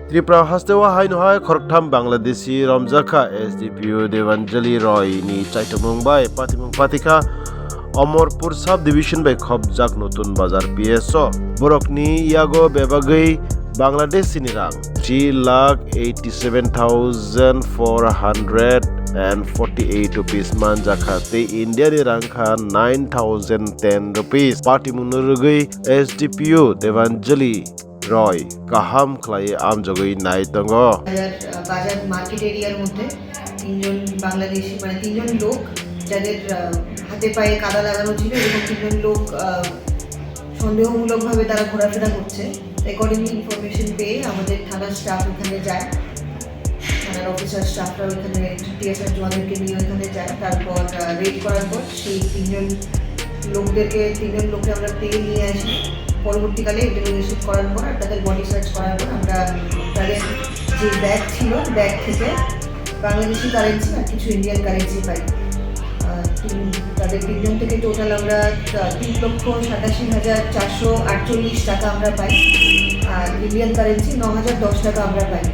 Tripura hastewa hainohai Khoroktham Bangladeshi romjakha SDPU Devanjali Roy ni chaitamung bai patimung patika Amarpur subdivision by khobjak notun bazar PSO borokni yago bebagei Bangladeshi ni rang 3,87,448 rupees manjakha te India ni rang kha 9,010 rupees patimung nurugei SDPU Devanjali Roy kaham khlai amjogoi nai tongo বাজার market এরিয়ার মধ্যে তিনজন বাংলাদেশি মানে তিনজন লোক যাদের হাতে পায়ে কাদা লাগানো ছিল এবং তিনজন লোক সন্দেহমূলকভাবে তারা ঘোরাফেরা করছে অ্যাকর্ডিংলি ইনফরমেশন পেয়ে আমাদের থানার স্টাফ ওখানে যায় থানার অফিসার স্টাফরা ওখানে টিএসআর জওয়ানদেরকে নিয়ে ওখানে যায় তারপর রেড করার পর সেই তিনজন লোককে আমরা পেয়ে নিয়ে আসি পরবর্তীকালে ইন্টারোগেশন করার পর আর তাদের বডি সার্চ করার পর আমরা তাদের যে ব্যাগ ছিল ব্যাগ থেকে বাংলাদেশি কারেন্সি আর কিছু ইন্ডিয়ান কারেন্সি পাই তাদের তিনজন থেকে টোটাল আমরা 3,87,448 টাকা আমরা পাই আর ইন্ডিয়ান কারেন্সি 9,010 টাকা আমরা পাই